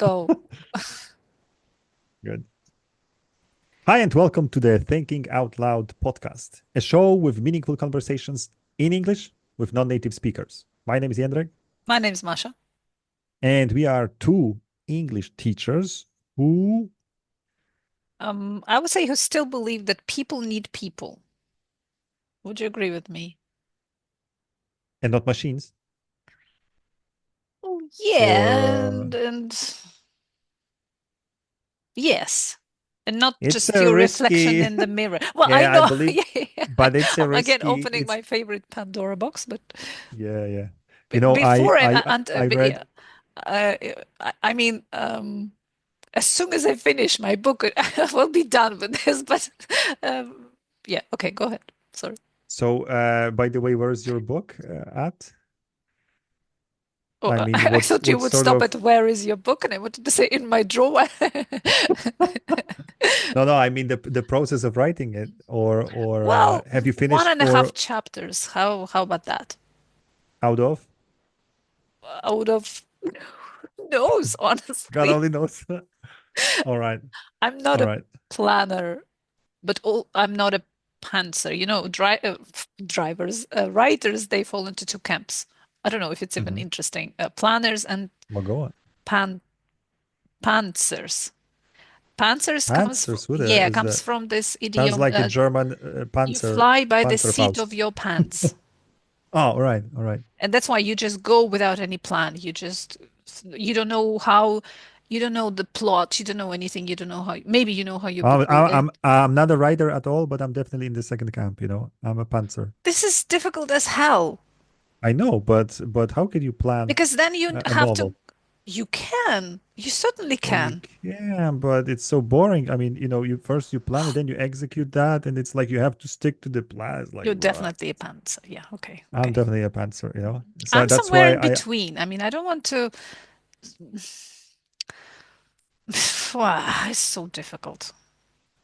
go. Good. Hi, and welcome to the Thinking Out Loud podcast, a show with meaningful conversations in English with non native speakers. My name is Jendrik, My name's Masha. and we are two English teachers who, I would say who still believe that people need people. Would you agree with me? and not machines, Oh, yeah, or and yes, and not it's just a your reflection risky, in the mirror. Well, I yeah, I know. believe, Yeah. but it's a I'm again risky, opening it's, my favorite Pandora box, but yeah, yeah. b You know, before and I yeah, read, uh, I mean, as soon as I finish my book, I will be done with this. But um, yeah, okay, go ahead. Sorry. so, by the way, where's your book at? Oh, I mean, I thought you what would sort stop at of where is your book, and I wanted to say in my drawer. No, no, I mean the process of writing it, or Well, have you one finished and a half or chapters. How about that? out of? Out of knows, God honestly. only knows. All right, I'm not all a right. planner, but I'm not a pantser. Drivers, writers, they fall into two camps. I don't know if it's even Hmm. interesting. Planners and Well, go on. pan pantsers. Pantsers Panzerschule is comes that from this sounds idiom. like a German You fly by the seat of Panzerfaust. your pants. Oh, all right. And that's why you just go without any plan. You don't know how, you don't know the plot, you don't know anything, you don't know how, maybe you know how your book will end. I'm not a writer at all, but I'm definitely in the second camp. I'm a Panzer. This is difficult as hell I know, but how could you plan because then you a have to, novel? you certainly Well, you can. can, but it's so boring. I mean, you plan it, then you execute that, and it's like you have to stick to the plan. It's like, You're what? definitely a pantser. Yeah, okay, I'm okay. definitely a pantser. So I'm that's somewhere why in between. I mean, I don't want to, wow, it's so difficult.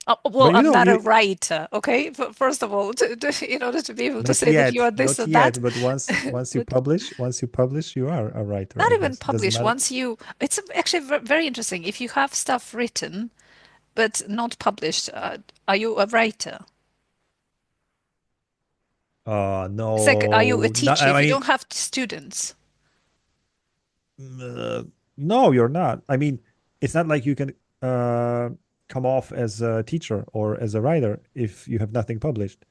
Oh, well, but I'm not a writer, okay? First of all, in order to be able to say that you are this or not that, yet. But but once you publish, you are a writer, not I even guess. Doesn't publish. matter. It's actually very interesting. If you have stuff written but not published, are you a writer? It's like, are you a No, not. teacher? I If you mean, don't have students, no, you're not. I mean, it's not like you can uh, come off as a teacher or as a writer if you have nothing published,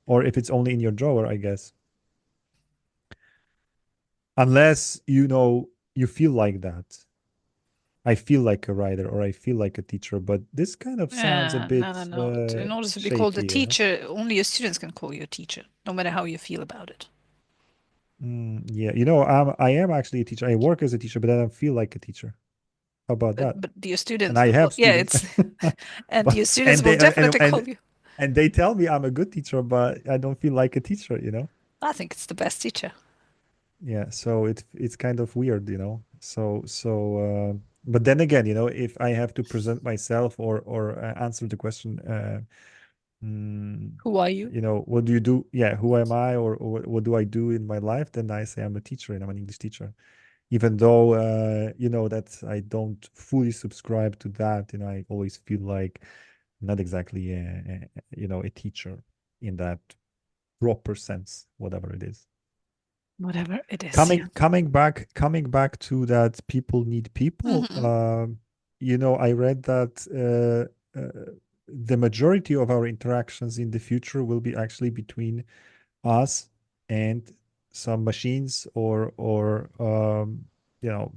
or if it's only in your drawer, I guess. Unless you feel like that. I feel like a writer or I feel like a teacher, but this kind of sounds a no, no, bit no. In order to be called a shaky. teacher, only your students can call you a teacher, no matter how you feel about it. Yeah, I am actually a teacher. I work as a teacher, but I don't feel like a teacher. How about that? But your And students, I well, have yeah, students, it's, and but your students will and definitely call you. and they tell me I'm a good teacher, but I don't feel like a teacher. I think it's the best teacher. Yeah, so it's kind of weird. But then again, if I have to present myself or answer the question, Who are you? what do you do? Yeah, who am I, or what do I do in my life? Then I say I'm a teacher and I'm an English teacher, even though that I don't fully subscribe to that. I always feel like not exactly a teacher in that proper sense, whatever it is. Whatever it is, yeah. Coming back to that people need people. Hmm. I read that the majority of our interactions in the future will be actually between us and some machines or you know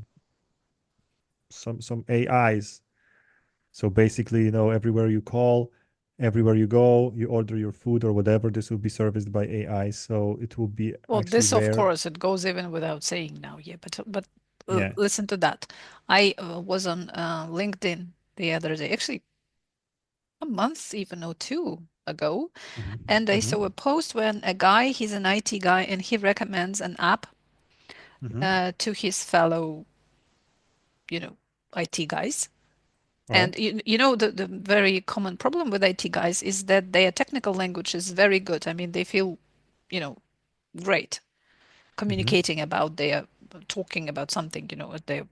some AIs. So basically, everywhere you call, everywhere you go, you order your food or whatever, this will be serviced by AI. So it will be Well, actually this, of rare. course, it goes even without saying now, yeah. But Yeah. listen to that. I was on LinkedIn the other day, actually a month even or two ago, Hmm. and I Hmm. saw a post when a guy, he's an IT guy, and he recommends an app Hmm. to his fellow, you know, IT guys. All right. And the very common problem with IT guys is that their technical language is very good. I mean, they feel, you know, great Hmm. communicating about their talking about something, their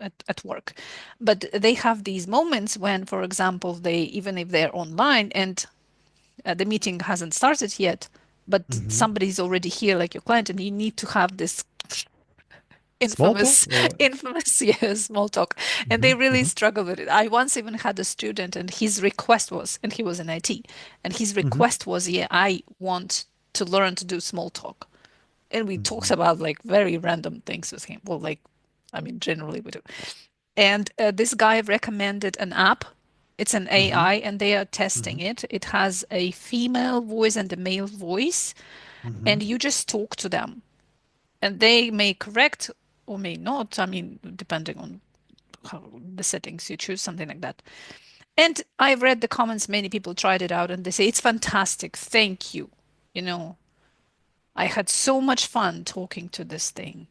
at work. But they have these moments when, for example, they even if they're online and the meeting hasn't started yet, but Mm-hmm. somebody's already here, like your client, and you need to have this Small talk infamous, or what? infamous, yeah, small talk. And Mm-hmm. they really Mm-hmm. struggle with it. I once even had a student, and his request was, and he was in IT, and his Mm-hmm. request was, yeah, I want to learn to do small talk. And we talked Mm-hmm. about like very random things with him. Well, like, I mean, generally we do. And this guy recommended an app. It's an Mm-hmm. AI, and they are Mm-hmm. testing it. It has a female voice and a male voice, Mm-hmm. and you just talk to them, and they may correct or may not. I mean, depending on how the settings you choose, something like that. And I've read the comments. Many people tried it out, and they say it's fantastic. Thank you. You know, I had so much fun talking to this thing.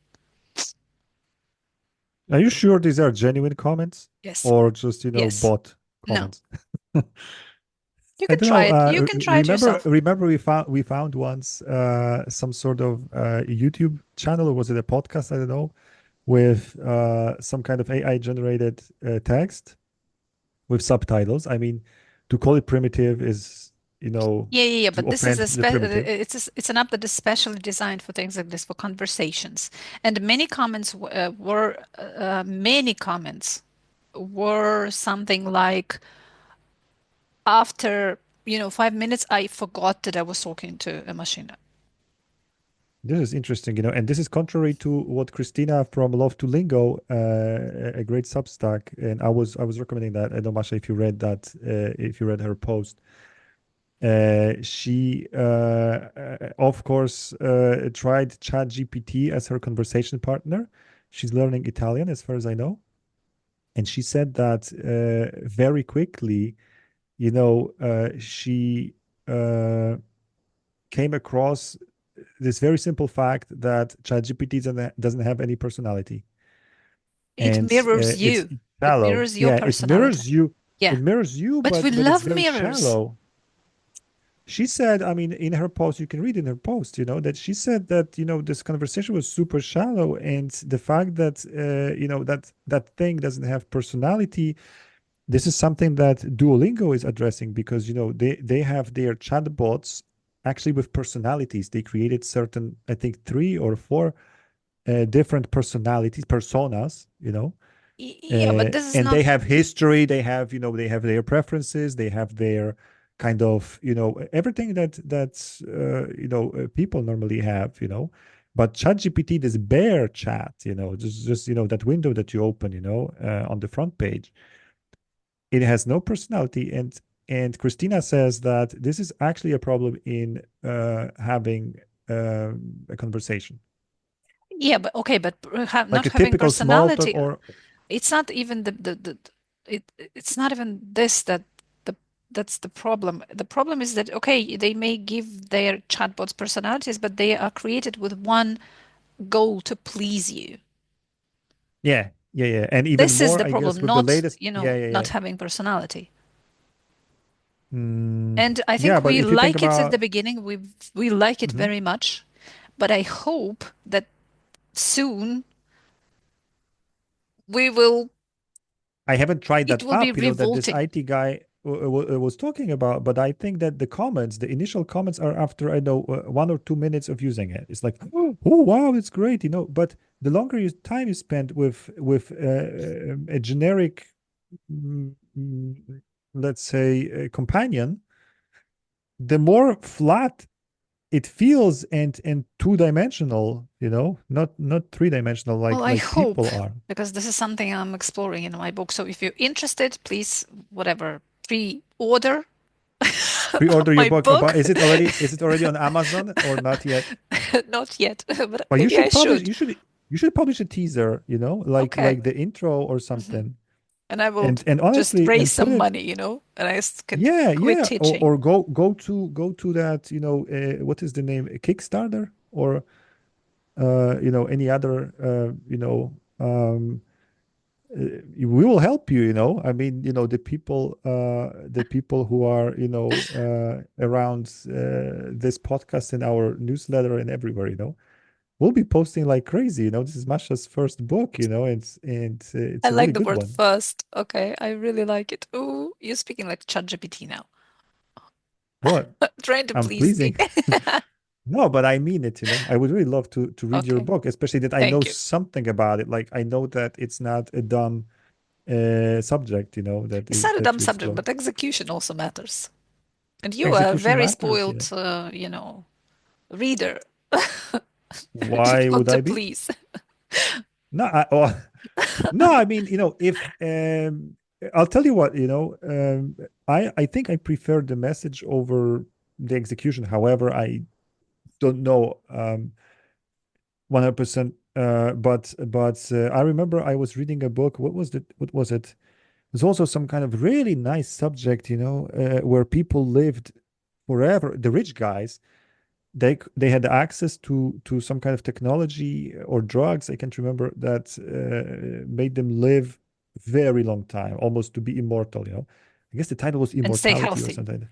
Are you sure these are genuine comments Yes, or just, yes, bot no. comments? You I can don't know. try it. You can try it Remember, yourself. remember, we found once some sort of YouTube channel, or was it a podcast? I don't know, with some kind of AI generated text with subtitles. I mean, to call it primitive is, Yeah. to But this is offend the primitive. it's an app that is specially designed for things like this, for conversations. And many comments were many comments were something like, after 5 minutes, I forgot that I was talking to a machine. This is interesting, and this is contrary to what Christina from Love to Lingo, a great Substack, and I was recommending that. I don't know, Masha, if you read that, if you read her post. She, of course, tried ChatGPT as her conversation partner. She's learning Italian, as far as I know, and she said that very quickly, she uh, came across this very simple fact that ChatGPT doesn't have any personality, It and mirrors it's you. It shallow. mirrors your Yeah, it personality. mirrors you. Yeah. It mirrors you, But we but it's love very mirrors. shallow. She said, I mean, in her post, you can read in her post, that she said that, this conversation was super shallow, and the fact that, that thing doesn't have personality. This is something that Duolingo is addressing because, they have their chatbots actually with personalities. They created certain, I think, three or four different personalities, personas, Yeah, but this is and not. they have history. They have their preferences. They have their kind of, everything that's people normally have. But ChatGPT, this bare chat, just that window that you open, on the front page, it has no personality. And Christina says that this is actually a problem in having a conversation, Yeah, but okay, but like not a having typical small talk personality. or. It's not even it's not even this the that's the problem. The problem is that, okay, they may give their chatbots personalities, but they are created with one goal: to please you. Yeah, yeah, yeah. And even This is more, the I guess, problem, with the not, latest. Yeah, yeah, not yeah. having personality. Mm, And I yeah, think but we if you think like it at the about. beginning. We like it Mhm. very much, but I hope that soon we will, I haven't tried it that will be up, that this revolting. IT guy was talking about, but I think that the comments, the initial comments are after, I know, 1 or 2 minutes of using it. It's like, oh wow, it's great, But the longer time you spend with a generic, mm, mm, let's say, companion, the more flat it feels and two-dimensional, not three-dimensional Well, like I like hope, people are. because this is something I'm exploring in my book. So if you're interested, please, whatever, pre-order Pre-order your my book book. about, is it already on Amazon or not yet? Not yet, but But you maybe I should publish should. you should publish a teaser, like Okay. the intro or Mhm. something. And I will And just honestly, raise and put some it. money, and I can Yeah, quit yeah, teaching. or go to that, what is the name, Kickstarter, or any other, we will help you, I mean, the people who are, around this podcast and our newsletter and everywhere. we'll be posting like crazy. This is Masha's first book, and I it's a really like the good word one. first. Okay, I really like it. Oh, you're speaking like ChatGPT now. What? Trying to I'm please me. pleasing. No, but I mean it. I would really love to read your Okay, book, especially that I know thank you. something about it. Like I know that it's not a dumb subject, It's not a that dumb you subject, explore. but execution also matters. And you are a Execution very matters, spoiled, reader. Why Difficult would to I be? please. No, no, I mean, if I'll tell you what, I think I prefer the message over the execution. However, I don't know 100%. But I remember I was reading a book. What was it? What was it? There's also some kind of really nice subject, where people lived forever. The rich guys, they had access to some kind of technology or drugs. I can't remember that made them live very long time, almost to be immortal. I guess the title was And stay Immortality or healthy. something,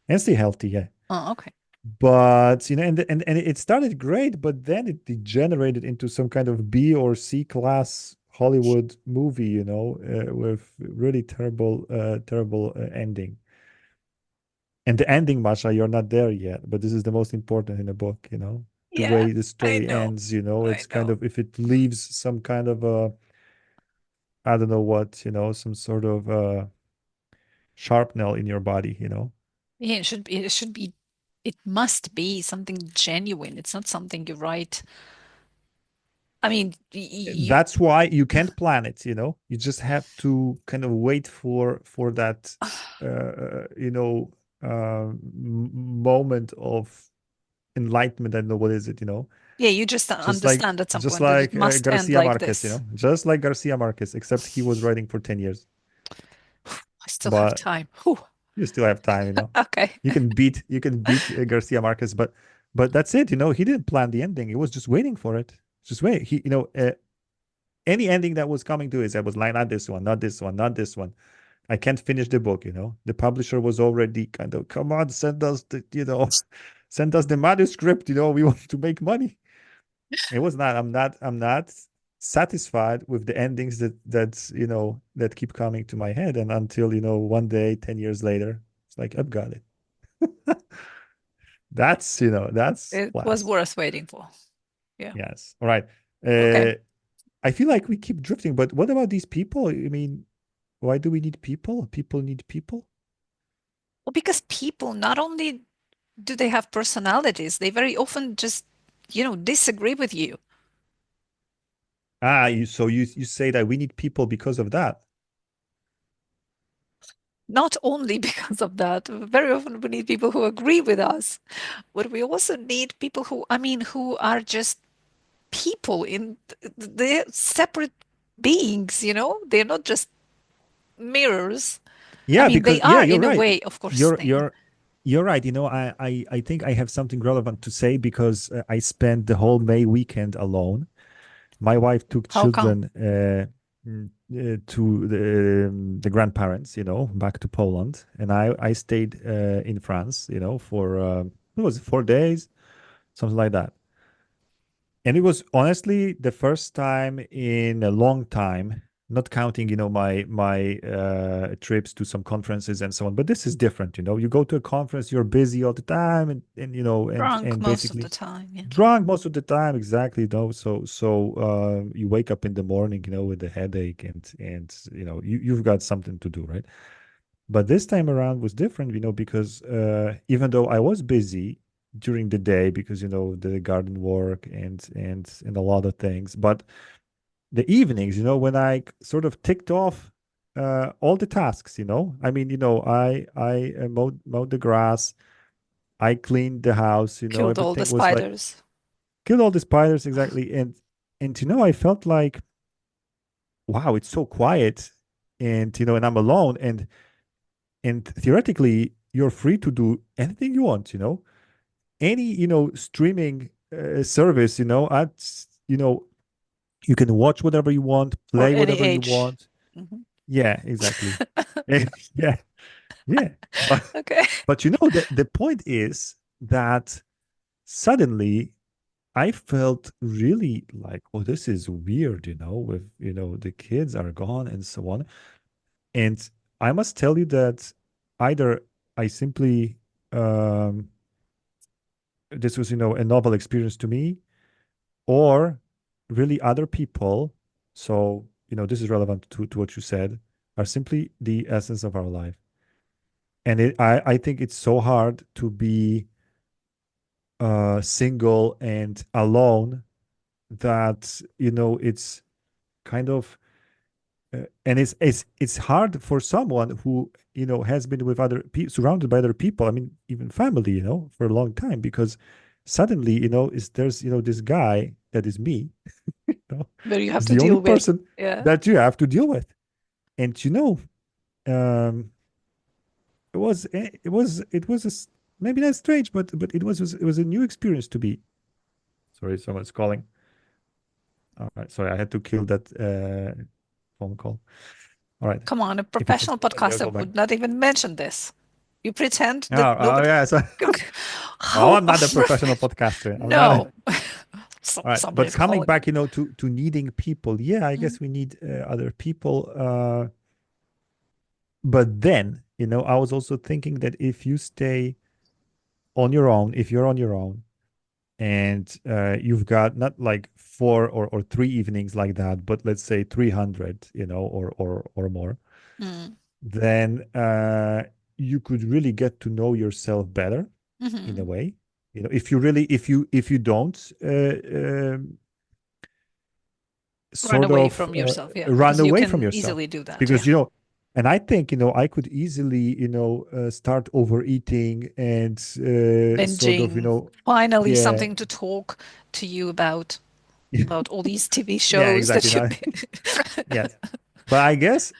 and stay healthy. Yeah. Oh, okay. But and it started great, but then it degenerated into some kind of B or C class Hollywood movie, with really terrible ending. And the ending, Masha, you're not there yet, but this is the most important in the book, the Yeah, way the I story know. ends, I it's kind know. of, if it leaves some kind of I don't know what, some sort of sharpnel in your body. Yeah, it must be something genuine. It's not something you write. I mean, you, That's why you can't plan it, you just have to kind of wait for that moment of enlightenment. I don't know what is it. yeah, you just just like understand at some just point that it like must end Garcia like Marquez, this. just like Garcia Marquez, except he was writing for 10 years. I still have But time. Whew. you still have time. Okay. You can beat Garcia Marquez, but that's it. He didn't plan the ending. He was just waiting for it. Just wait. Any ending that was coming to his head was like, not this one, not this one, not this one. I can't finish the book. The publisher was already kind of, come on, send us send us the manuscript. We want to make money. It was not. I'm not satisfied with the endings that keep coming to my head, and until one day, 10 years later, it's like, I've got it. That's It was class. worth waiting for. Yeah. Yes. All right. Okay. Uh, I feel like we keep drifting, but what about these people? I mean, why do we need people? People need people. Well, because people not only do they have personalities, they very often just, disagree with you. So you say that we need people because of that. Not only because of that, very often we need people who agree with us, but we also need people who are just people they're separate beings. They're not just mirrors. I Yeah, mean, they because yeah, are you're in a right. way, of course. You're you're you're right. I think I have something relevant to say because I spent the whole May weekend alone. My wife took How come? children to the grandparents, back to Poland, and I stayed in France, for what was it, 4 days, something like that. And it was honestly the first time in a long time, not counting, my trips to some conferences and so on. But this is different. You go to a conference, you're busy all the time, and Drunk and most of the basically time. Yeah. drunk most of the time. Exactly. So you wake up in the morning, with a headache, and you've got something to do, right? But this time around was different, because even though I was busy during the day because the garden work and a lot of things, but the evenings, when I sort of ticked off all the tasks, I mean, I mowed the grass, I cleaned the house, Killed all the everything was like spiders. killed all the spiders exactly, and I felt like, wow, it's so quiet, and I'm alone, and theoretically you're free to do anything you want, any streaming service, at you can watch whatever you want, For play any whatever you age. want. Mhm. Yeah, exactly. Yeah, yeah, Okay. but the point is that suddenly, I felt really like, oh, this is weird, with, the kids are gone and so on. And I must tell you that either I simply, um, this was, a novel experience to me, or really other people. So, this is relevant to what you said, are simply the essence of our life. And I think it's so hard to be single and alone that, it's kind of and it's hard for someone who has been with other people, surrounded by other people. I mean, even family, for a long time, because suddenly, is there's this guy that is me, you know, Where you have is to the only deal with. person Yeah. that you have to deal with. And um, it was maybe not strange, but it was a new experience to be. Sorry, someone's calling. All right, sorry, I had to kill that phone call. All right, Come on, a if it's not professional maybe I'll podcaster go back. would not even mention this. You pretend that Oh, nobody. yeah. So, oh, How? I'm not a professional podcaster. I'm not. No. All right, but Somebody's coming calling. back, to needing people. Yeah, I Mm, guess we need other people. But then, I was also thinking that if you stay on your own, if you're on your own, and you've got not like four or 3 evenings like that, but let's say 300, or more, mm, then you could really get to know yourself better in a mhm. way. If you really, if you don't Run sort away of from yourself, yeah, run because you away from can yourself, easily do that, because yeah. and I think I could easily start overeating and sort of Binging, finally yeah. something to talk to you about all these TV Yeah, shows exactly. that you. No, yes, but I guess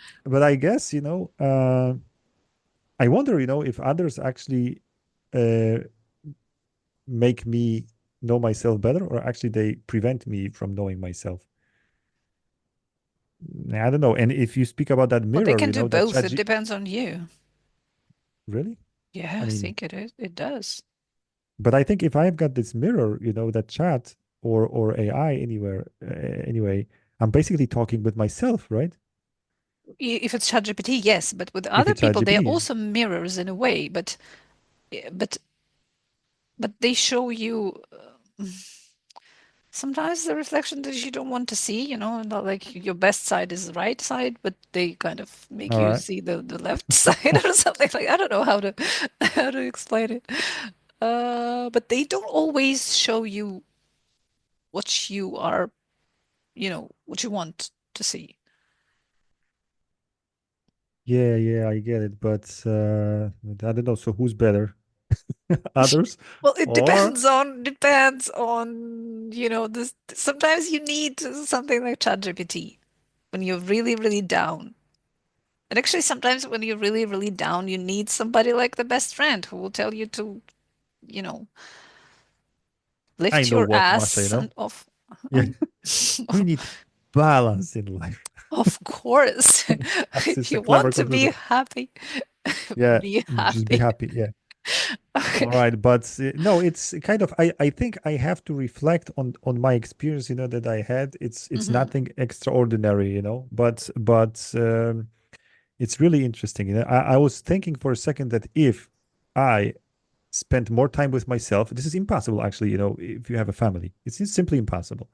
I wonder if others actually uh, make me know myself better, or actually they prevent me from knowing myself. I don't know. And if you speak about that Well, they mirror, can do that both. chat, It depends on you. really? Yeah, I I mean, think it is. It does. but I think if I've got this mirror, that chat or AI anywhere, anyway, I'm basically talking with myself, right? If it's ChatGPT, yes, but with If other it's people, they're ChatGPT, also mirrors in a way. But but they show you sometimes the reflection that you don't want to see. Not like your best side is the right side, but they kind of make all you right. see the left side or something like. I don't know how to how to explain it. But they don't always show you what you are, what you want to see. Yeah, yeah, I get it, but I don't know. So who's better, others, Well, it or depends on, this. Sometimes you need something like ChatGPT when you're really, really down. And actually, sometimes when you're really, really down, you need somebody like the best friend who will tell you to, you know, I lift know your what, Masha, ass and off. yeah, we need balance in life. Of course, That's is a you clever want to be conclusion. happy. Yeah, Be just be happy. happy. Yeah. Okay. All right, but no, it's kind of I think I have to reflect on my experience, that I had. It's Hmm. nothing extraordinary, but it's really interesting. I was thinking for a second that if I spent more time with myself, this is impossible actually, if you have a family. It's just simply impossible.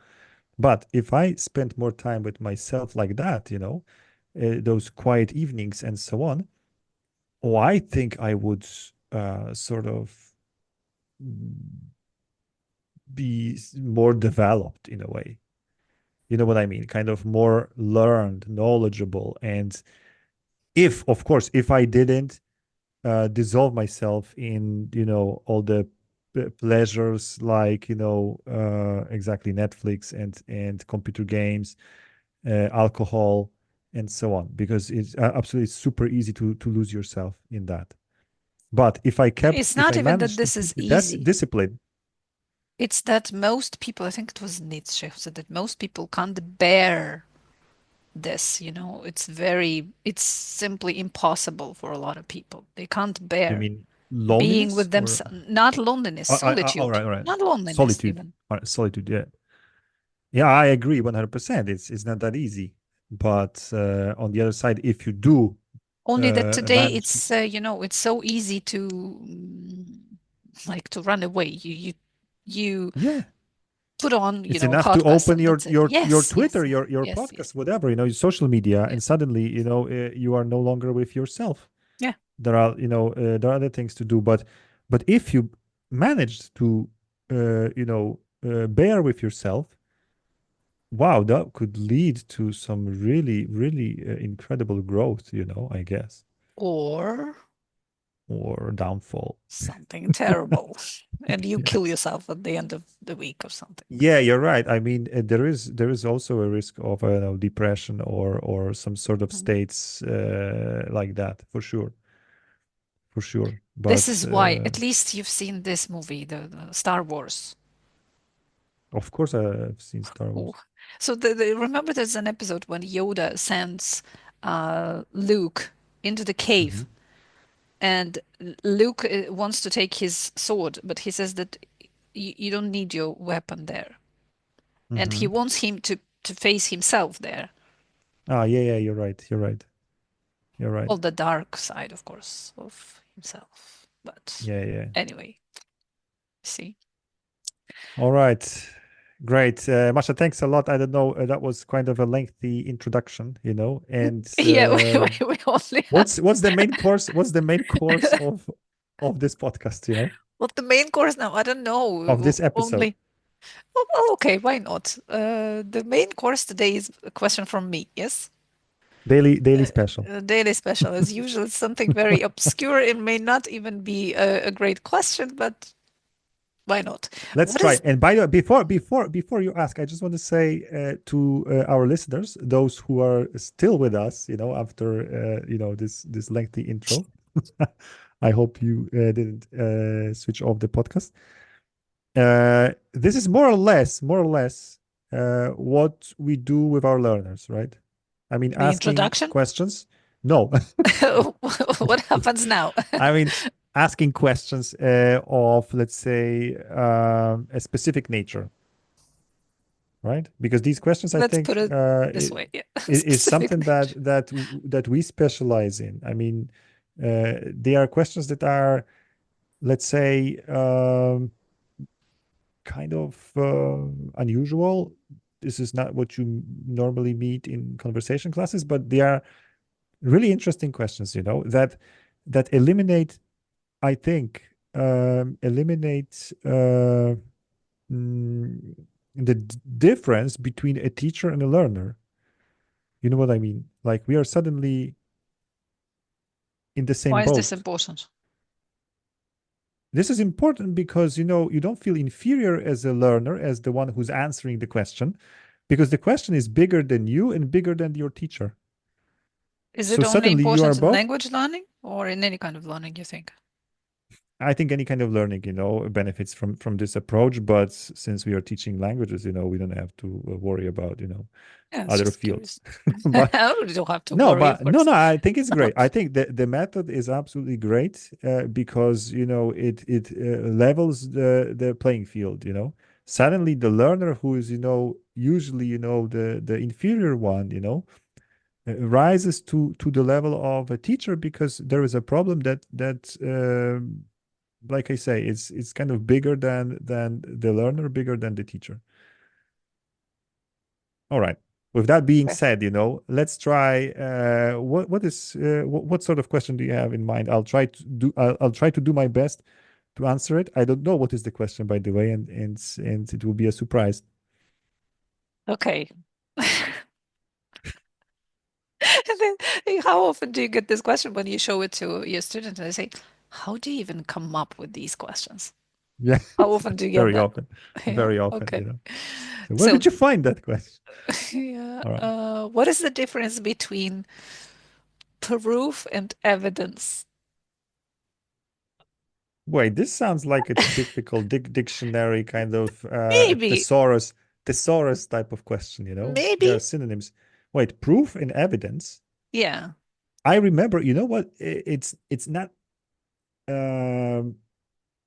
But if I spent more time with myself like that, those quiet evenings and so on, oh, I think I would sort of be more developed in a way. You know what I mean? Kind of more learned, knowledgeable. And if, of course, if I didn't dissolve myself in, all the pleasures like, exactly Netflix and computer games, alcohol, and so on, because it's absolutely super easy to lose yourself in that. But It's if not I even that managed to this keep is the easy. discipline, It's that most people, I think it was Nietzsche who said that most people can't bear this. It's simply impossible for a lot of people. They can't you bear. mean being Loneliness with or themselves, not loneliness, all solitude, right, all right. not loneliness Solitude. even. All right, solitude. Yeah, yeah, I agree 100%. It's not that easy, but on the other side, if you do Only that today manage to, it's it's so easy to like to run away. You yeah, put on, it's a enough to podcast open and that's it. your Yes, yes, Twitter, yes, your yes, yes, podcast, whatever, your social media, and yes. suddenly you are no longer with yourself. Yeah. There are there are other things to do, but if you managed to bear with yourself, wow, that could lead to some really, really incredible growth, I guess, Or or downfall. something terrible. And you kill Yes. yourself at the end of the week or something. Yeah, you're right. I mean, there is also a risk of depression or some sort of Mhm. states like that, for sure. This But is why, at least you've seen this movie, the Star Wars. of course, I've seen Star Oh. Wars. So remember there's an episode when Yoda sends Luke into the Hmm. cave, and Luke wants to take his sword, but he says that you don't need your weapon there. And he Hmm. wants him to face himself there. Ah, yeah, yeah, you're right. You're right. You're right. Well, the dark side, of course, of himself. But Yeah, yeah. anyway, see. All right. Great. Masha, thanks a lot. I don't know, that was kind of a lengthy introduction, and Yeah, we only have. what's the main course? What's the main course of this podcast, What the main course now? I don't of know. this episode? Only. Oh, okay, why not? The main course today is a question from me. Yes. Daily special. Daily special, as usual, something very obscure. It may not even be a great question, but why not? Let's What try. is And by the way, before you ask, I just want to say to our listeners, those who are still with us, after this lengthy intro. I hope you didn't switch off the podcast. This is more or less, what we do with our learners, right? I mean, the asking introduction? questions. No, What happens now? I mean, asking questions of, let's say, a specific nature, right? Because these questions, I Let's put think, it this way. Yeah, is specific something nature. that we specialize in. I mean, they are questions that are, let's say, kind of unusual. This is not what you normally meet in conversation classes, but they are really interesting questions, that eliminate, I think, eliminate mm, the difference between a teacher and a learner. You know what I mean? Like we are suddenly in the same Why is this boat. important? This is important because you don't feel inferior as a learner, as the one who's answering the question, because the question is bigger than you and bigger than your teacher. Is So it only suddenly you are important in both. language learning or in any kind of learning, you think? I think any kind of learning, benefits from this approach. But since we are teaching languages, we don't have to worry about, Yeah, it's other just fields. curious. But You don't have to no, worry, of but no, course. no, I think it's great. I think the method is absolutely great because it levels the playing field. Suddenly the learner who is usually the inferior one, rises to the level of a teacher because there is a problem that like I say, it's kind of bigger than the learner, bigger than the teacher. All right. With that being Okay. said, let's try. What sort of question do you have in mind? I'll try to do my best to answer it. I don't know what is the question, by the way, and it will be a surprise. Okay. And then, how often do you get this question when you show it to your student and they say, "How do you even come up with these questions?" Yeah, How often do you get very that? often, Yeah. very often. Okay. So where So, did you find that question? yeah, All right. what is the difference between proof and evidence? Wait, this sounds like a typical dictionary kind of Maybe, thesaurus type of question. There maybe, are synonyms. Wait, proof and evidence. yeah. I remember, you know what? It's not. um,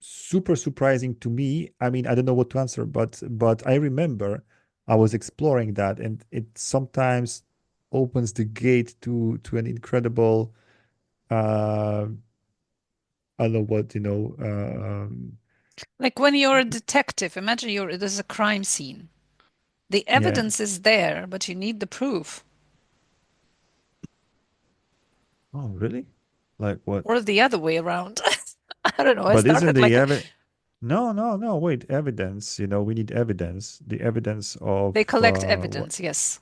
super surprising to me. I mean, I don't know what to answer, but I remember I was exploring that, and it sometimes opens the gate to an incredible, uh, I don't know what, Like when you're a detective, imagine there's a crime scene. The yeah. evidence is there, but you need the proof. Oh, really? Like what? Or the other way around. I don't know. I But isn't started the like evidence? No, no, no. Wait, evidence. We need evidence. The evidence of they collect what? evidence. Yes.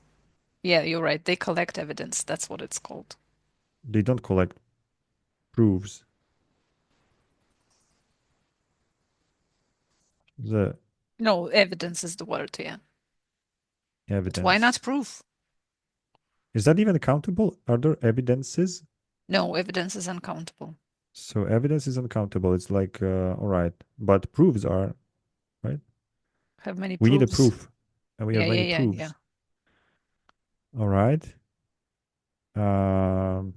Yeah, you're right. They collect evidence. That's what it's called. They don't collect proofs. The No, evidence is the word, yeah. But why not evidence. proof? Is that even accountable? Are there evidences? No, evidence is uncountable. So evidence is uncountable. It's like, all right, but proofs are, right? Have many We need a proofs. proof, and we Yeah, have yeah, many yeah, yeah. proofs. All right. Um,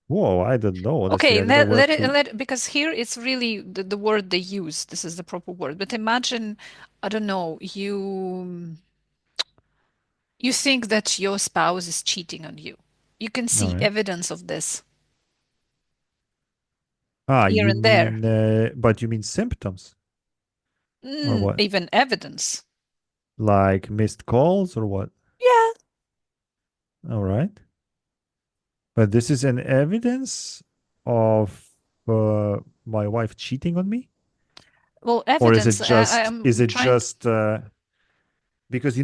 Whoa, I don't know. Honestly, Okay, I don't know where to. because here it's really the word they use. This is the proper word. But imagine, I don't know, you think that your spouse is cheating on you. You can All see right. evidence of this Ah, here and there. but you mean symptoms or what? Even evidence. Like missed calls or what? Yeah. All right. But this is an evidence of my wife cheating on me? Well, Or is evidence. it just is I'm it trying to. just because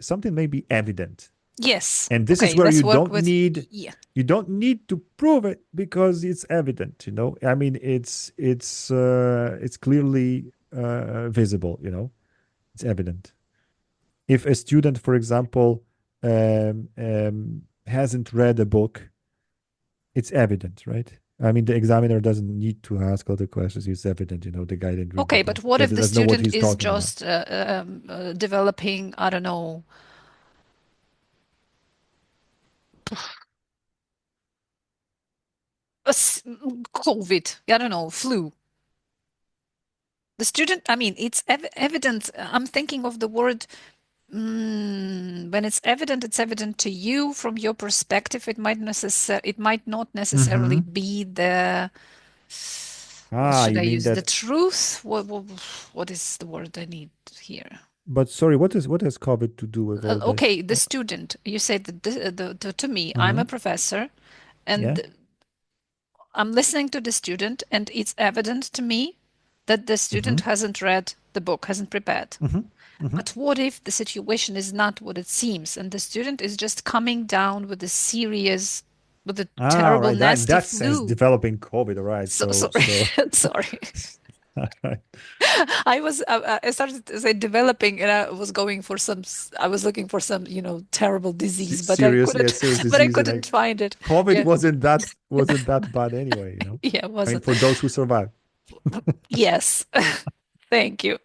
something may be evident. Yes. And this is Okay, where let's work with. Yeah. you don't need to prove it because it's evident. I mean it's clearly visible. It's evident. If a student, for example, hasn't read a book, it's evident, right? I mean, the examiner doesn't need to ask all the questions. It's evident, the guy didn't read the Okay, but book. what He if the doesn't know what student he's is talking about. just developing, I don't know, COVID, I don't know, flu. The student, I mean, it's evident. I'm thinking of the word when it's evident to you from your perspective. It might not necessarily Mm-hmm. be the, what Ah, should you I mean use? The that? truth? What is the word I need here? But sorry, what has COVID to do with all this? Okay, the student. You said that to me, I'm Mm-hmm. a professor, Yeah. and I'm listening to the student, and it's evident to me that the Mm-hmm. student hasn't read the book, hasn't prepared. Mm-hmm. Mm-hmm. But what if the situation is not what it seems, and the student is just coming down with a Ah, terrible, right. That in nasty that sense, flu? developing COVID. All right. So So sorry, so. sorry. All right. I started to say developing, and I was going for I was looking for some, terrible disease, but I Serious, yeah, couldn't, serious but I disease, and couldn't like find it. COVID Yeah, wasn't that bad anyway. yeah, it I mean, wasn't. for those who survived. Yes, thank you.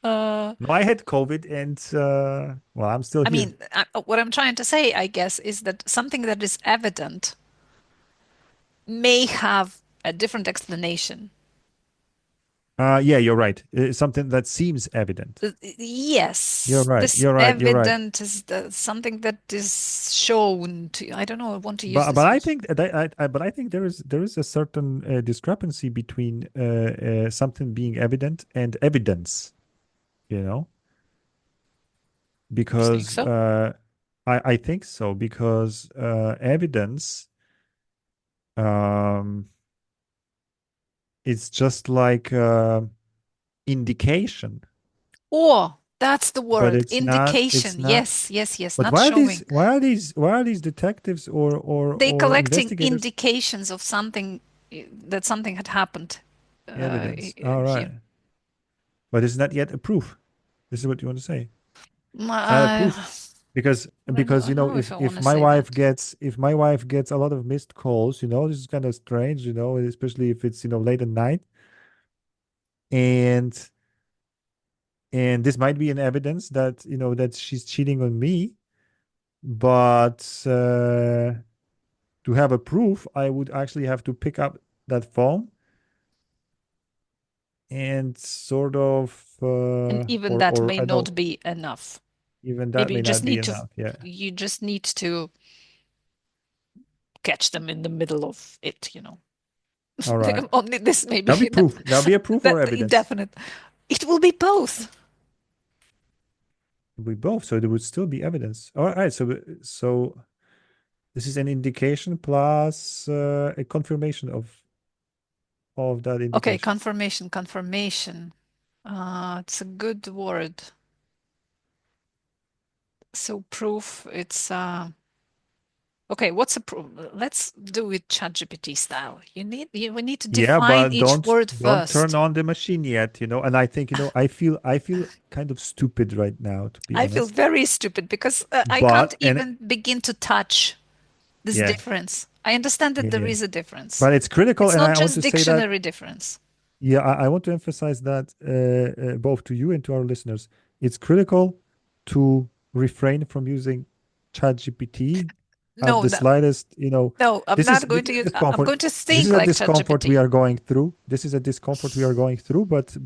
Uh, No, I had COVID, and well, I'm still I here. mean, what I'm trying to say, I guess, is that something that is evident may have a different explanation. Yeah, you're right. Something that seems evident. You're Yes, right. this You're right. You're right. evident is something that is shown to, I don't know, I want to use But this. I think but I think there is a certain discrepancy between something being evident and evidence. You know, You think because so? I think so because evidence um it's just like indication, Or that's the but word, it's indication. not. Yes, yes, yes, But not showing. why are these detectives They or collecting investigators indications of something that something had happened evidence? All here. right, but it's not yet a proof. This is what you want to say. It's not a I proof because I don't know if I want if to my say wife that. gets a lot of missed calls, this is kind of strange, especially if it's late at night, and this might be an evidence that that she's cheating on me, but To have a proof, I would actually have to pick up that phone and sort of, And even that or may I not don't, be enough. even that Maybe may not be enough. Yeah. you just need to catch them in the middle of it. All right. Only this may be That'll be enough. proof. That'll be a proof That or evidence. definite. It will be both. We both. So there would still be evidence. All right. So this is an indication plus a confirmation of that Okay, indication. confirmation. It's a good word. So proof, it's okay, what's a proof? Let's do it ChatGPT style. We need to Yeah, define but each word don't turn first. on the machine yet, you know. And I think, I feel kind of stupid right now, to be I feel honest. very stupid because I can't But and even begin to touch this yeah, difference. I understand that yeah, there yeah. is a difference. But it's critical, It's and not I want just to say that. dictionary difference. Yeah, I want to emphasize that both to you and to our listeners, it's critical to refrain from using ChatGPT at No, the no, slightest, no, I'm this is not going this to is a use, I'm discomfort. going to This is think a like discomfort we ChatGPT. are going through. This is a discomfort we are going through, but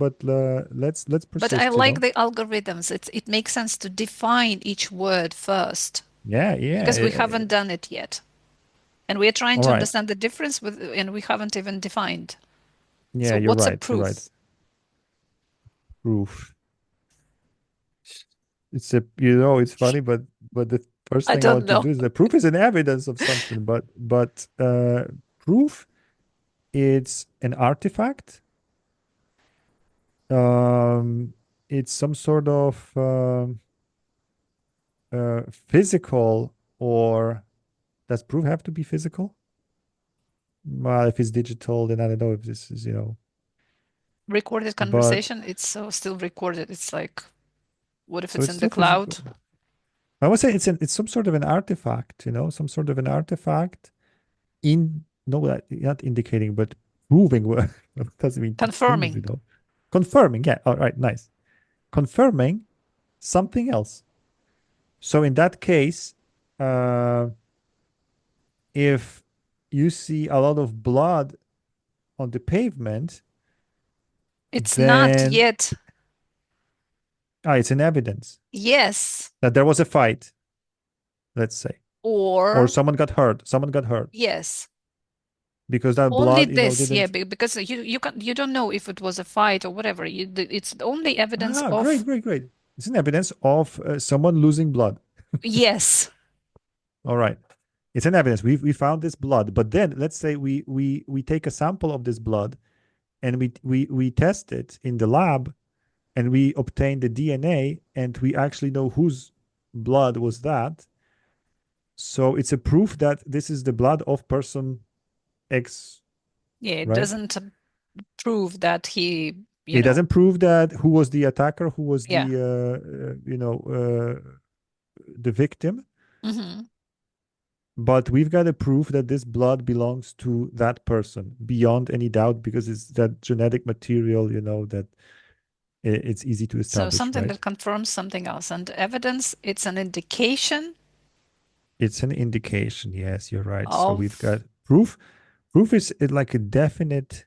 let's But I persist, you like know. the algorithms. It makes sense to define each word first Yeah, yeah. because we haven't done it yet. And we are trying All to right. understand the difference and we haven't even defined. Yeah, So you're what's a right. You're right. proof? Proof. It's funny, but the first I thing I don't want to know. do is the proof is an evidence of something, but proof, it's an artifact. Um, it's some sort of physical, or does proof have to be physical? Well, if it's digital, then I don't know if this is, Recorded but conversation, it's still recorded. It's like, what if so it's it's in the still physical. cloud? I would say it's some sort of an artifact, some sort of an artifact in no, not indicating, but proving. What doesn't mean to prove, Confirming. confirming. Yeah, all right, nice. Confirming something else. So in that case, uh, if you see a lot of blood on the pavement, It's not then yet. it's an evidence Yes. that there was a fight, let's say, or Or someone got hurt yes. because that Only blood, this, yeah, didn't. because you don't know if it was a fight or whatever. It's only evidence Ah, great, of great, great. It's an evidence of someone losing blood. yes. All right. It's an evidence. We found this blood, but then let's say we take a sample of this blood and we test it in the lab and we obtain the DNA and we actually know whose blood was that. So it's a proof that this is the blood of person X, Yeah, it right? doesn't prove that he, It doesn't prove that who was the attacker, who was yeah. the victim, Hmm. but we've got to prove that this blood belongs to that person beyond any doubt because it's that genetic material, that it's easy to So establish, something right? that confirms something else. And evidence, it's an indication It's an indication. Yes, you're right. So we've of, got proof. Proof is like a definite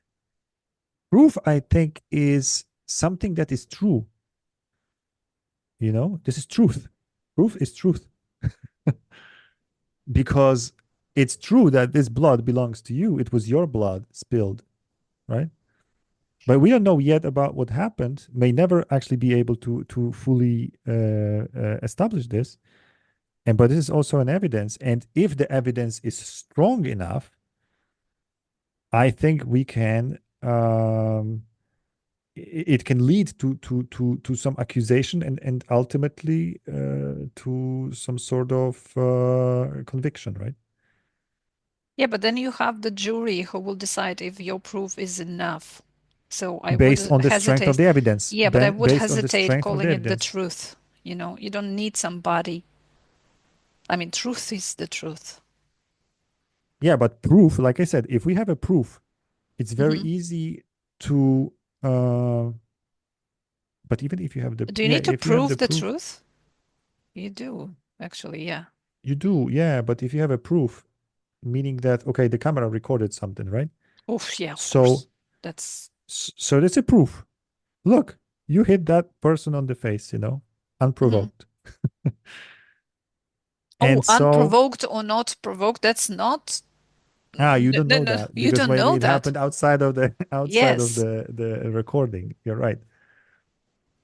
proof, I think, is something that is true. This is truth. Proof is truth because it's true that this blood belongs to you. It was your blood spilled, right? But we don't know yet about what happened. May never actually be able to fully establish this. And but this is also an evidence. And if the evidence is strong enough, I think we can. It can lead to some accusation and ultimately to some sort of conviction, right? yeah, but then you have the jury who will decide if your proof is enough. So I would Based on the strength of hesitate. the evidence, Yeah, but I would based on the hesitate strength of the calling it the evidence. truth. You don't need somebody. I mean, truth is the truth. Yeah, but proof, like I said, if we have a proof, it's very Hmm. easy to. Uh, but even if you have Do you need to if you have the prove the proof, truth? You do, actually, yeah. you do, yeah. But if you have a proof, meaning that, okay, the camera recorded something, right? Oh, yeah, of So, course. That's so that's a proof. Look, you hit that person on the face, mhm. unprovoked. Oh, And so, unprovoked or not provoked, that's not. you No, don't no, know no, that you because don't maybe know it that. happened outside of the outside of Yes. the recording. You're right.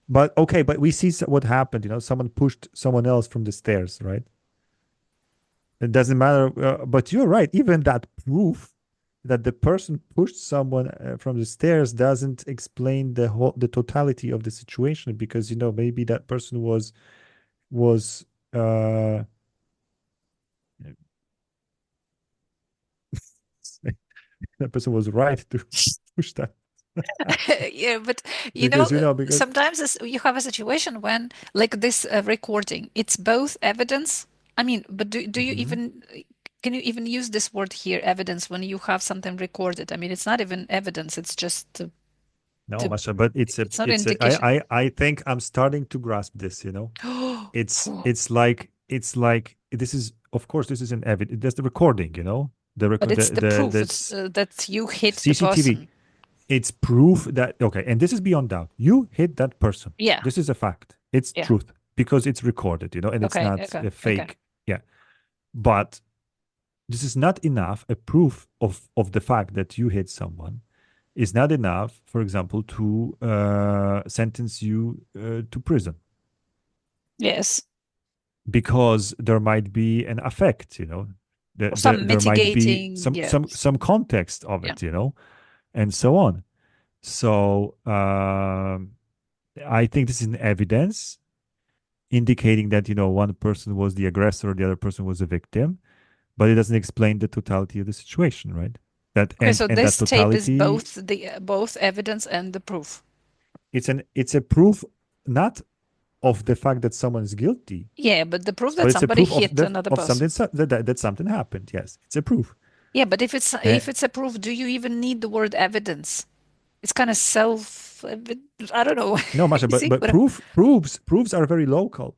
But okay, but we see what happened. Someone pushed someone else from the stairs, right? It doesn't matter. But you're right. Even that proof that the person pushed someone from the stairs doesn't explain the totality of the situation because maybe that person was uh that person was right to push that Yeah, but because because sometimes you have a situation when, like this recording, it's both evidence. I mean, but do you Mhm. even can you even use this word here, evidence, when you have something recorded? I mean, it's not even evidence. It's just No, the Masha, but it's not it's indication. I think I'm starting to grasp this. It's like this is, of course, this is an evidence. There's the recording, the But record it's the the proof. It's that's that you hit the CCTV. person. It's proof that, okay, and this is beyond doubt. You hit that person. Yeah, This is a fact. It's yeah. truth because it's recorded, and it's Okay, not okay, a okay. fake. Yeah, but this is not enough. A proof of the fact that you hit someone is not enough, for example, to sentence you to prison Yes. because there might be an effect, Or some there might be mitigating. some Yeah, some some context of yeah. it, and so on. So I think this is an evidence indicating that one person was the aggressor, the other person was a victim, but it doesn't explain the totality of the situation, right? That Okay, and so and that this tape is totality, both the both evidence and the proof. it's a proof not of the fact that someone is guilty, Yeah, but the proof but that it's a somebody proof hit another of person. something that something happened. Yes, it's a proof. Yeah, but Uh, if it's a proof, do you even need the word evidence? It's kind of I don't know. no, Masha, You but see but what I'm proofs are very local.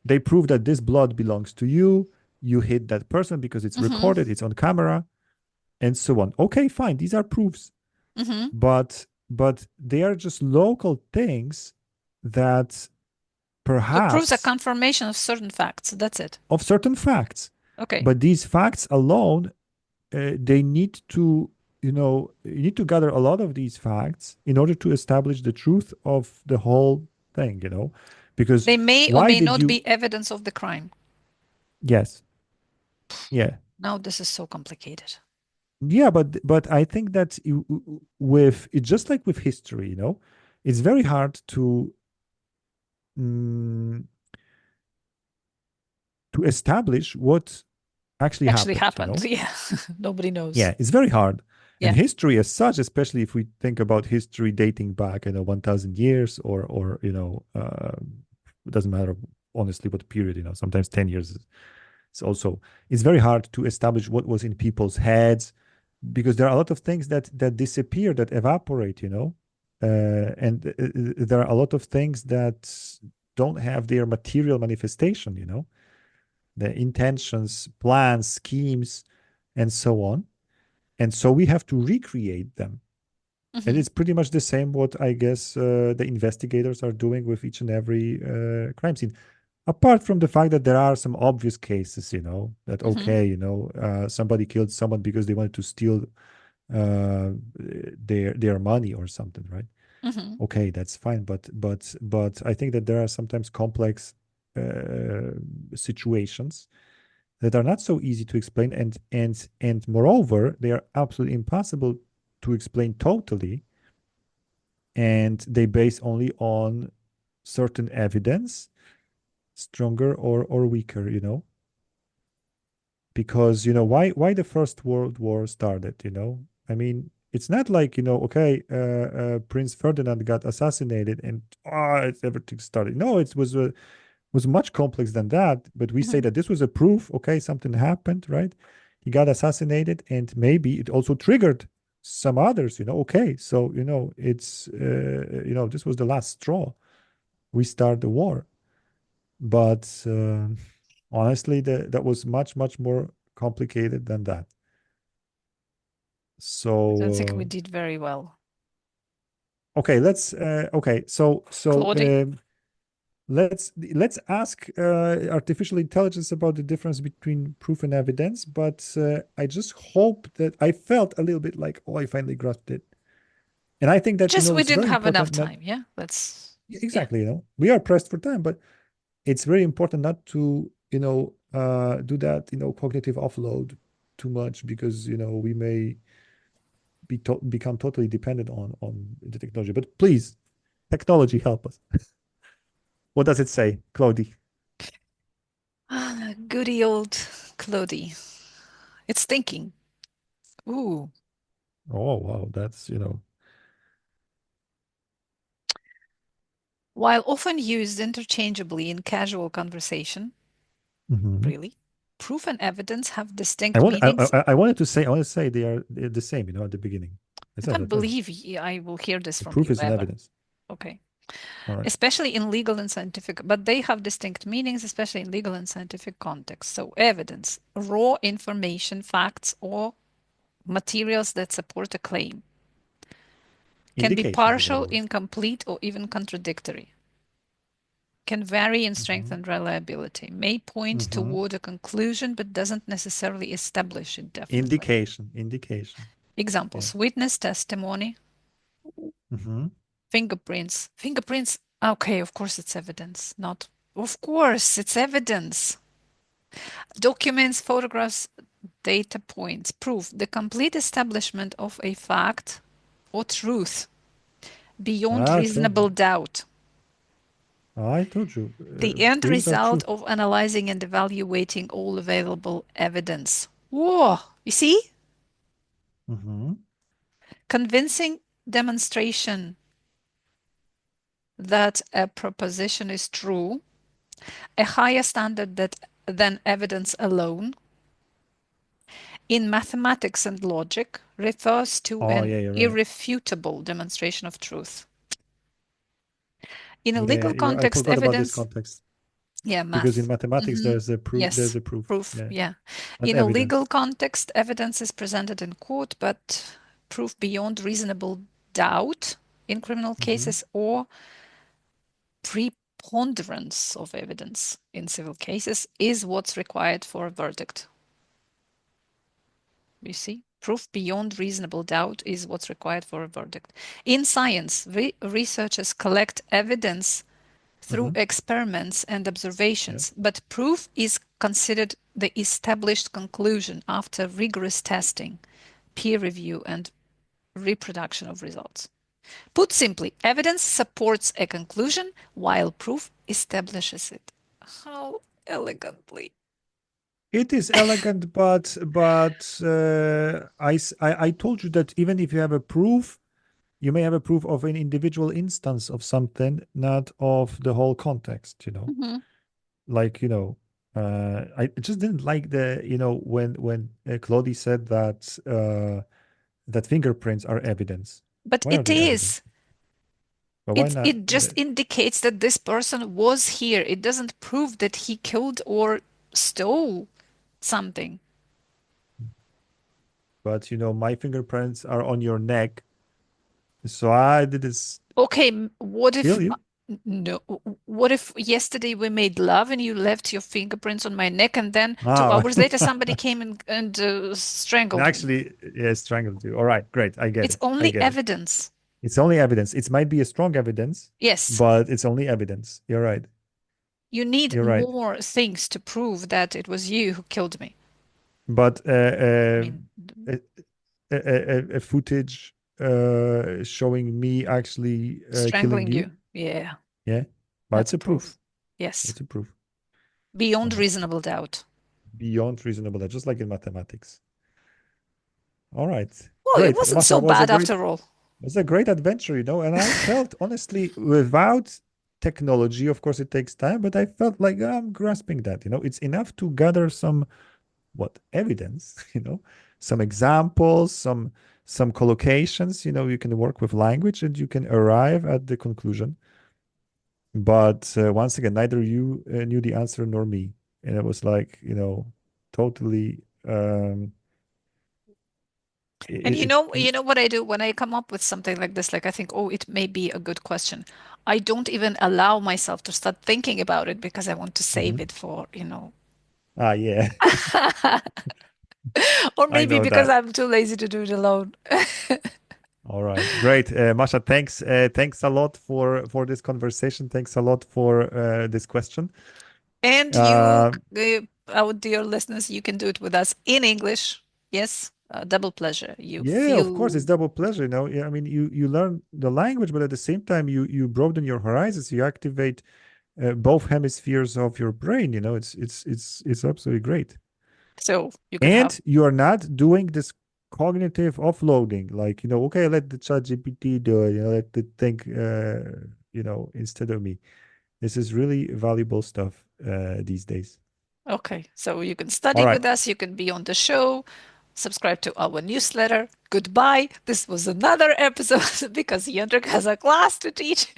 They prove that this blood belongs to you. You hit that person because it's hmm recorded, it's on camera, and so on. Okay, fine. These are proofs, hmm but they are just local things that So proofs are perhaps confirmation of certain facts. That's it. of certain facts. Okay. But these facts alone, they need to, you need to gather a lot of these facts in order to establish the truth of the whole thing. Because They may or why may did not you? be evidence of the crime. Yes, yeah, Now this is so complicated. yeah, but I think that with it's just like with history, it's very hard mm, to establish what actually Actually happened. happened. Yeah. Nobody knows. Yeah, it's very hard. And Yeah. history as such, especially if we think about history dating back, 1,000 years or it doesn't matter honestly what period, sometimes 10 years. It's also, it's very hard to establish what was in people's heads because there are a lot of things that disappear, that evaporate. And there are a lot of things that don't have their material manifestation. The intentions, plans, schemes, and so on. And so we have to recreate them. And hmm it's pretty much the same what I guess the investigators are doing with each and every crime scene. Apart from the fact that there are some obvious cases, that hmm okay, somebody killed someone because they wanted to steal their money or something, right? hmm Okay, that's fine. But I think that there are sometimes complex uh, situations that are not so easy to explain, and moreover they are absolutely impossible to explain totally, and they base only on certain evidence, stronger or weaker. Because why the First World War started. I mean, it's not like, okay, Prince Ferdinand got assassinated and everything started. No, it was much complex than that, but we say hmm that this was a proof, okay, something happened, right? He got assassinated, and maybe it also triggered some others. Okay, so it's this was the last straw. We start the war, but honestly, that was much more complicated than that. I don't think we So did very well. okay, let's okay. So Claudie, let's ask artificial intelligence about the difference between proof and evidence. But I just hope that I felt a little bit like, oh, I finally grasped it. And I think that, just we it's didn't very have enough important not time. Yeah, let's. Yeah, exactly, we are pressed for time, but it's very important not to, do that, cognitive offload too much because, we may become totally dependent on the technology. But please, technology, help us. What does it say, Claudie? goody old Claudie. It's thinking. Ooh. Oh, wow, that's, While often used interchangeably in casual conversation, Mhm. really, proof and evidence have I distinct want meanings. I want to say they're the same, at the beginning. I That's what I can't told you. believe I will hear this The from proof you is an ever. evidence. Okay. All right. Especially in legal and scientific, but they have distinct meanings, especially in legal and scientific context. So, evidence, raw information, facts, or materials that support a claim, can be Indications, in other partial, words. incomplete, or even contradictory, can vary in strength Hmm. and reliability, may point Hmm. toward a conclusion but doesn't necessarily establish it definitely. Indication. Yeah. Examples: witness testimony, Hmm. fingerprints. Fingerprints, okay, of course it's evidence, not, of course it's evidence. Documents, photographs, data points, proof, the complete establishment of a fact or truth beyond I told reasonable you. doubt. I told you. The end Proofs are result truth. of analyzing and evaluating all available evidence. Whoa, you see? Hmm. Convincing demonstration that a proposition is true, a higher standard than evidence alone, in mathematics and logic, refers to Oh, an yeah, you're right. irrefutable demonstration of truth. In a Yeah, legal I context, forgot about this evidence, context yeah, because in math. mathematics Hmm. there's a proof. There's Yes, a proof. proof, Yeah, yeah. not In a evidence. legal context, evidence is presented in court, but proof beyond reasonable doubt in criminal Hmm. cases or preponderance of evidence in civil cases is what's required for a verdict. You see? Proof beyond reasonable doubt is what's required for a verdict. In science, researchers collect evidence through Hmm. experiments and Yeah. observations, but proof is considered the established conclusion after rigorous testing, peer review, and reproduction of results. Put simply, evidence supports a conclusion while proof establishes it. How elegantly. It is elegant, but I told you that even if you have a proof, you may have a proof of an individual instance of something, not of the whole context. Mhm. Like, I just didn't like the, when Claudie said that fingerprints are evidence. But Why are it they evidence? is. But why It not? it just indicates that this person was here. It doesn't prove that he killed or stole something. But my fingerprints are on your neck, so I didn't Okay, what if kill you. no, what if yesterday we made love and you left your fingerprints on my neck and then two Ah, hours later somebody came and strangled me? actually, yeah, strangled you. All right, great. I get It's it. I only get it. evidence. It's only evidence. It might be a strong evidence, Yes, but it's only evidence. You're right. you need You're right. more things to prove that it was you who killed me. But I mean, a, a footage showing me actually killing strangling you, you. Yeah, yeah, but that's it's a proof. proof. Yes, It's a proof. All beyond right. reasonable doubt. Beyond reasonable doubt, just like in mathematics. All right. Well, it Great. wasn't Masha so was a bad great after all. was a great adventure, and I felt honestly without technology, of course it takes time, but I felt like I'm grasping that, it's enough to gather some what evidence, some examples, some collocations, you can work with language and you can arrive at the conclusion. But once again, neither you knew the answer nor me. And it was like, totally And it, you know what I do when I come up with something like this, like I think, oh, it may be a good question. I don't even allow myself to start thinking about it because I want to save Mhm. it for, you know, Ah, yeah, or I maybe know because that. I'm too lazy to do it alone. All right, great, Masha. Thanks a lot for this conversation. Thanks a lot for this question. And you, Uh, our dear listeners, you can do it with us in English. Yes, double pleasure. You yeah, of course, it's feel double pleasure. Yeah, I mean, you learn the language, but at the same time, you broaden your horizons. You activate both hemispheres of your brain. It's absolutely great. so you can have. And you are not doing this cognitive offloading, like, okay, let the chat GPT do it, let it think, instead of me. This is really valuable stuff these days. Okay, so you can All study right. with us, you can be on the show, subscribe to our newsletter. Goodbye. This was another episode because Yendrik has a class to teach.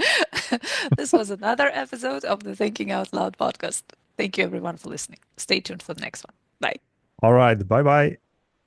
This was another episode of the Thinking Out Loud podcast. Thank you everyone for listening. Stay tuned for the next one. Bye. All right. Bye bye.